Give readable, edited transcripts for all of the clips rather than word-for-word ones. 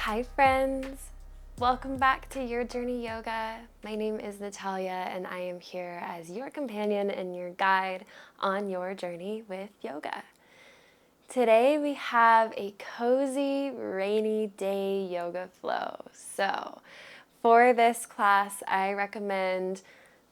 Hi friends! Welcome back to Your Journey Yoga. My name is Natalia and I am here as your companion and your guide on your journey with yoga. Today we have a cozy rainy day yoga flow. So for this class I recommend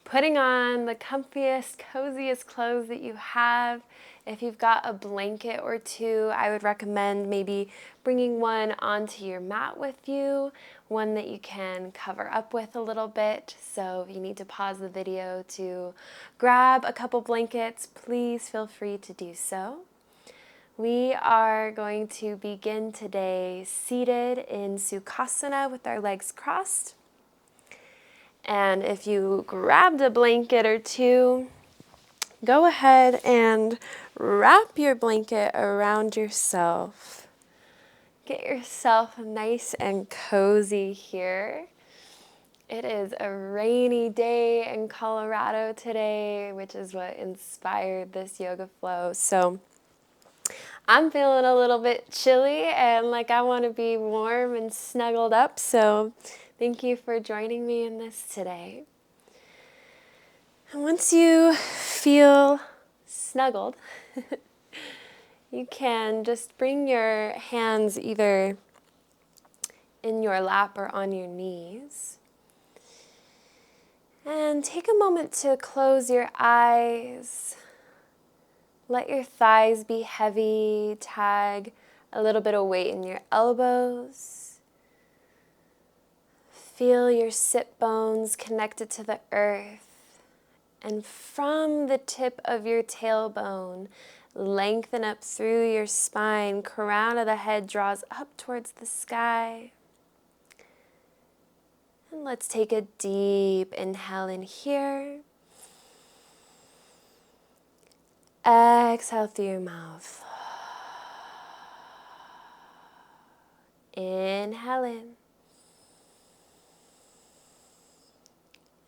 putting on the comfiest, coziest clothes that you have. If you've got a blanket or two, I would recommend maybe bringing one onto your mat with you, one that you can cover up with a little bit. So if you need to pause the video to grab a couple blankets, please feel free to do so. We are going to begin today seated in Sukhasana with our legs crossed. And if you grabbed a blanket or two, go ahead and wrap your blanket around yourself. Get yourself nice and cozy here. It is a rainy day in Colorado today, which is what inspired this yoga flow. So I'm feeling a little bit chilly and like I want to be warm and snuggled up. So thank you for joining me in this today. And once you feel snuggled, you can just bring your hands either in your lap or on your knees. And take a moment to close your eyes. Let your thighs be heavy. Tag a little bit of weight in your elbows. Feel your sit bones connected to the earth. And from the tip of your tailbone, lengthen up through your spine. Crown of the head draws up towards the sky. And let's take a deep inhale in here. Exhale through your mouth. Inhale in.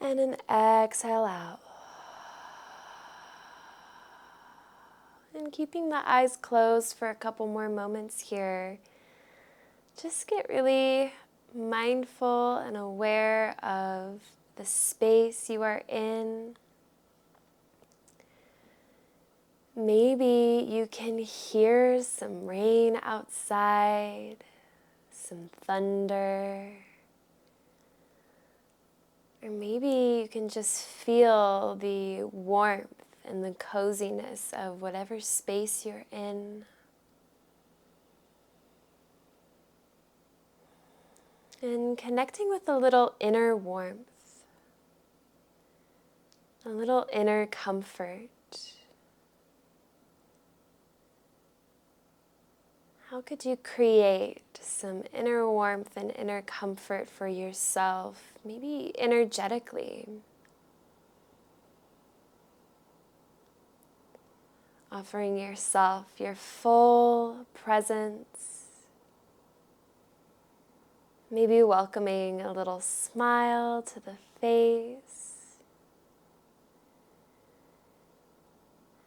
And an exhale out. And keeping the eyes closed for a couple more moments here, just get really mindful and aware of the space you are in. Maybe you can hear some rain outside, some thunder, or maybe you can just feel the warmth and the coziness of whatever space you're in. And connecting with a little inner warmth, a little inner comfort. How could you create some inner warmth and inner comfort for yourself, maybe energetically? Offering yourself your full presence, maybe welcoming a little smile to the face,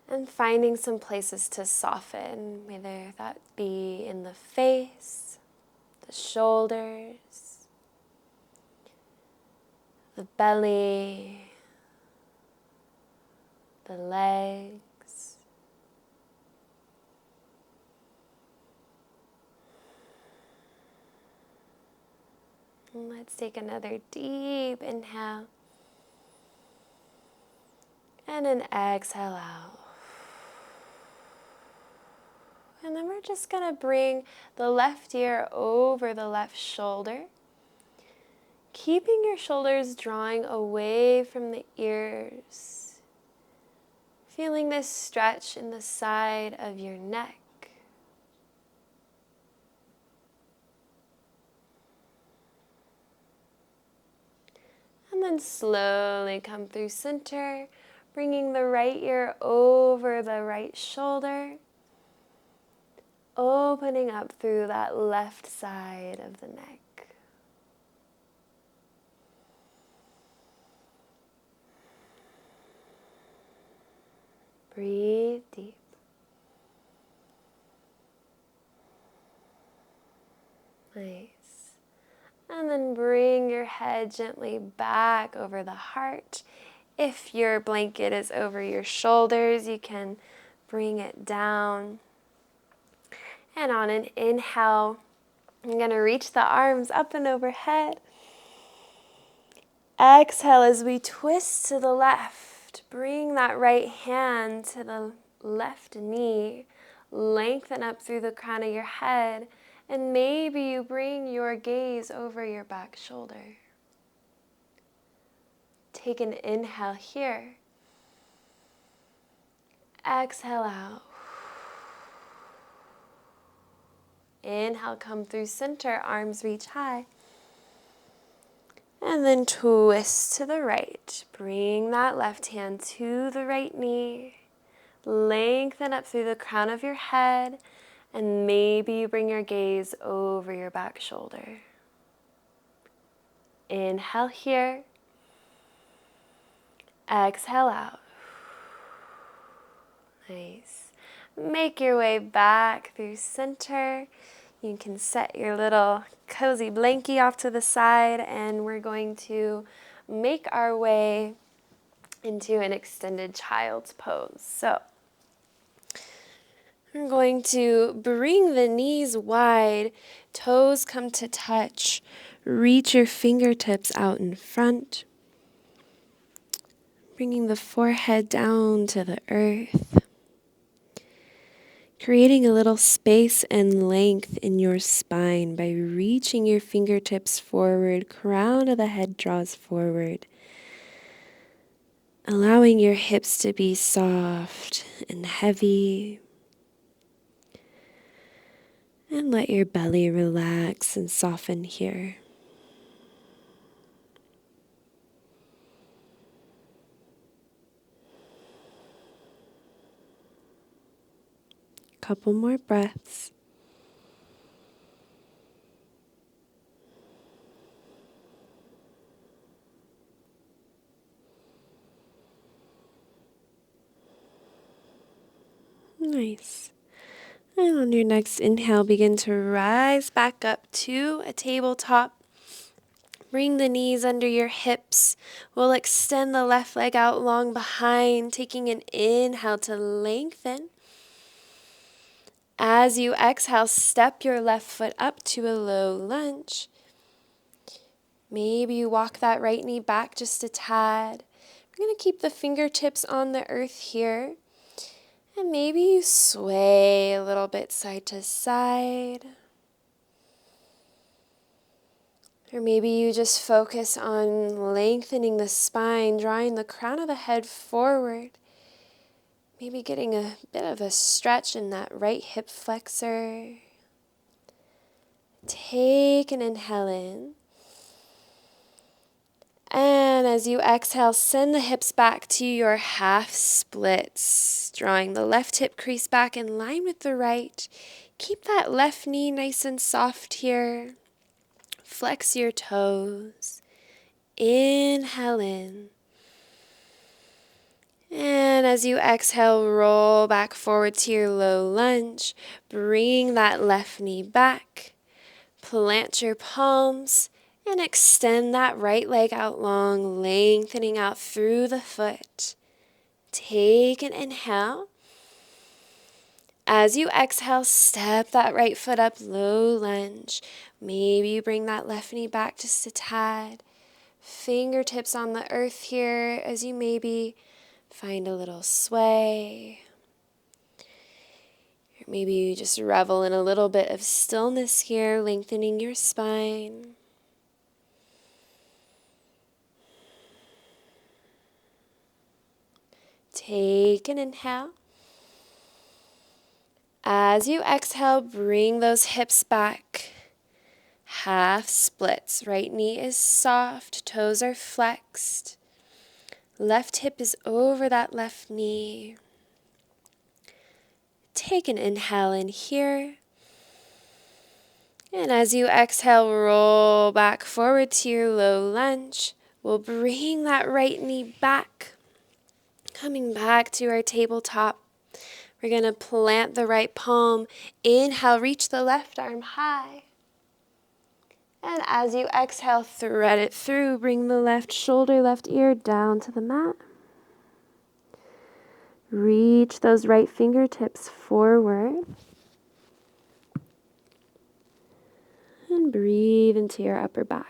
and finding some places to soften, whether that be in the face, the shoulders, the belly, the legs. And let's take another deep inhale and an exhale out. And then we're just going to bring the left ear over the left shoulder, keeping your shoulders drawing away from the ears, feeling this stretch in the side of your neck. And then slowly come through center, bringing the right ear over the right shoulder, opening up through that left side of the neck. Breathe deep. Nice. And then bring your head gently back over the heart. If your blanket is over your shoulders, you can bring it down. And on an inhale, I'm going to reach the arms up and overhead. Exhale as we twist to the left. Bring that right hand to the left knee. Lengthen up through the crown of your head. And maybe you bring your gaze over your back shoulder. Take an inhale here. Exhale out. Inhale, come through center, arms reach high. And then twist to the right. Bring that left hand to the right knee. Lengthen up through the crown of your head. And maybe you bring your gaze over your back shoulder. Inhale here. Exhale out. Nice. Make your way back through center. You can set your little cozy blankie off to the side, and we're going to make our way into an extended child's pose. So we're going to bring the knees wide, toes come to touch, reach your fingertips out in front, bringing the forehead down to the earth. Creating a little space and length in your spine by reaching your fingertips forward, crown of the head draws forward. Allowing your hips to be soft and heavy. And let your belly relax and soften here. Couple more breaths. Nice. And on your next inhale, begin to rise back up to a tabletop. Bring the knees under your hips. We'll extend the left leg out long behind, taking an inhale to lengthen. As you exhale, step your left foot up to a low lunge. Maybe you walk that right knee back just a tad. We're going to keep the fingertips on the earth here. And maybe you sway a little bit side to side. Or maybe you just focus on lengthening the spine, drawing the crown of the head forward. Maybe getting a bit of a stretch in that right hip flexor. Take an inhale in. And as you exhale, send the hips back to your half splits, drawing the left hip crease back in line with the right. Keep that left knee nice and soft here. Flex your toes. Inhale in. And as you exhale, roll back forward to your low lunge. Bring that left knee back. Plant your palms and extend that right leg out long, lengthening out through the foot. Take an inhale. As you exhale, step that right foot up, low lunge. Maybe you bring that left knee back just a tad. Fingertips on the earth here as you maybe find a little sway. Or maybe you just revel in a little bit of stillness here, lengthening your spine. Take an inhale. As you exhale, bring those hips back. Half splits. Right knee is soft, toes are flexed. Left hip is over that left knee. Take an inhale in here. And as you exhale, roll back forward to your low lunge. We'll bring that right knee back. Coming back to our tabletop. We're going to plant the right palm. Inhale, reach the left arm high. And as you exhale, thread it through. Bring the left shoulder, left ear down to the mat. Reach those right fingertips forward. And breathe into your upper back.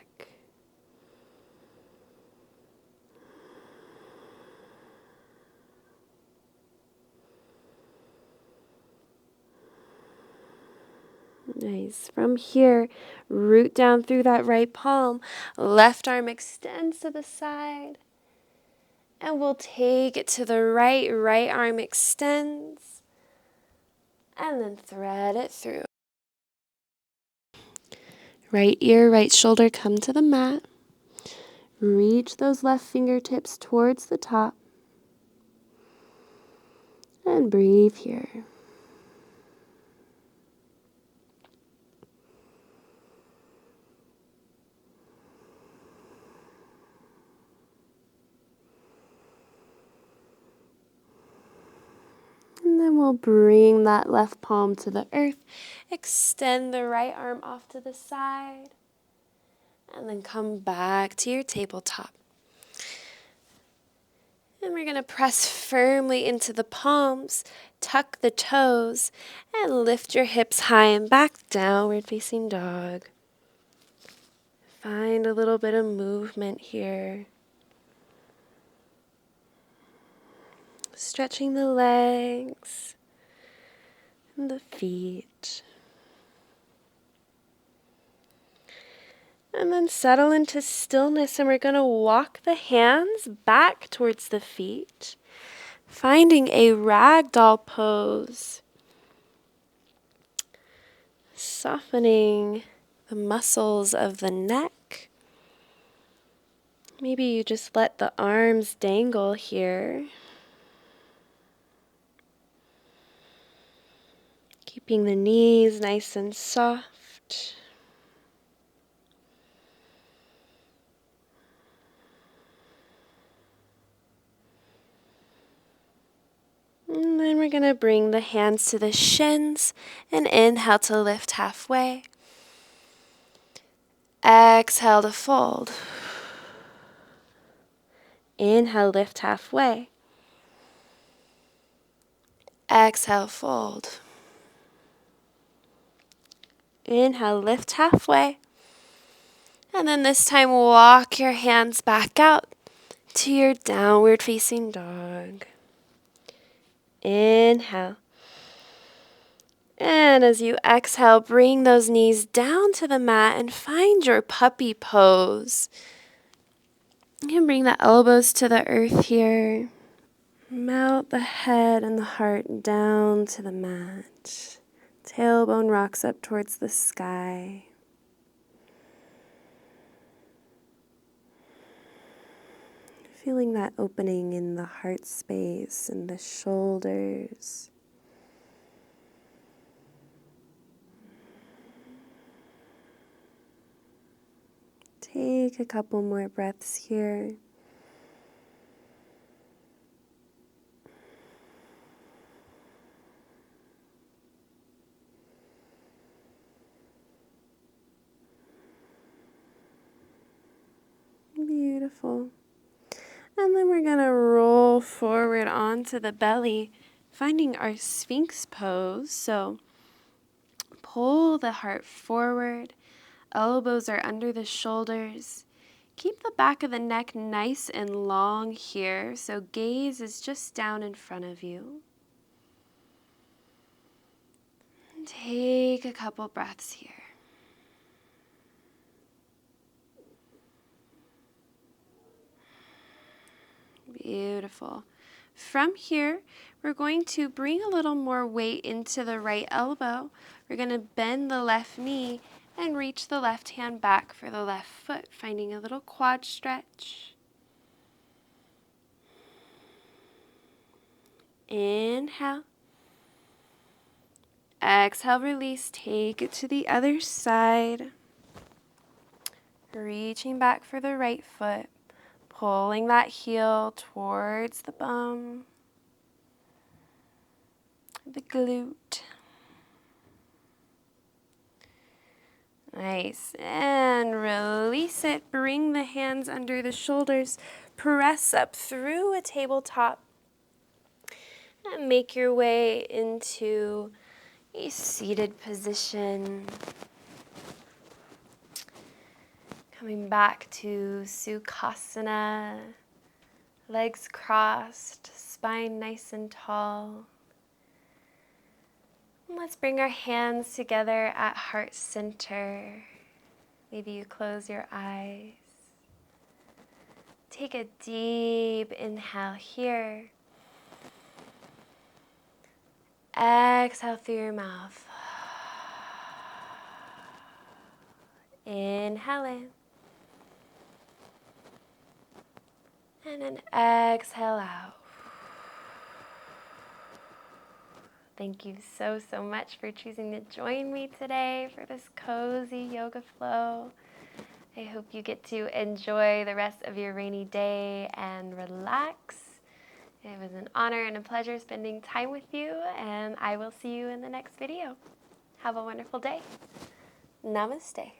Nice. From here, root down through that right palm. Left arm extends to the side. And we'll take it to the right. Right arm extends. And then thread it through. Right ear, right shoulder come to the mat. Reach those left fingertips towards the top. And breathe here. And then we'll bring that left palm to the earth. Extend the right arm off to the side. And then come back to your tabletop. And we're going to press firmly into the palms, tuck the toes, and lift your hips high and back, downward facing dog. Find a little bit of movement here. Stretching the legs and the feet. And then settle into stillness, and we're going to walk the hands back towards the feet, finding a ragdoll pose, softening the muscles of the neck. Maybe you just let the arms dangle here, keeping the knees nice and soft. And then we're going to bring the hands to the shins and inhale to lift halfway. Exhale to fold. Inhale, lift halfway. Exhale, fold. Inhale, lift halfway. And then this time walk your hands back out to your downward facing dog. Inhale. And as you exhale, bring those knees down to the mat and find your puppy pose. You can bring the elbows to the earth here. Melt the head and the heart down to the mat. Tailbone rocks up towards the sky. Feeling that opening in the heart space and the shoulders. Take a couple more breaths here. Beautiful. And then we're going to roll forward onto the belly, finding our Sphinx pose. So pull the heart forward, elbows are under the shoulders. Keep the back of the neck nice and long here, so gaze is just down in front of you. Take a couple breaths here. Beautiful. From here, we're going to bring a little more weight into the right elbow. We're going to bend the left knee and reach the left hand back for the left foot, finding a little quad stretch. Inhale. Exhale, release. Take it to the other side. Reaching back for the right foot. Pulling that heel towards the bum, the glute. Nice. And release it. Bring the hands under the shoulders. Press up through a tabletop. And make your way into a seated position. Coming back to Sukhasana. Legs crossed, spine nice and tall. And let's bring our hands together at heart center. Maybe you close your eyes. Take a deep inhale here. Exhale through your mouth. Inhale in. And then exhale out. Thank you so much for choosing to join me today for this cozy yoga flow. I hope you get to enjoy the rest of your rainy day and relax. It was an honor and a pleasure spending time with you, and I will see you in the next video. Have a wonderful day. Namaste.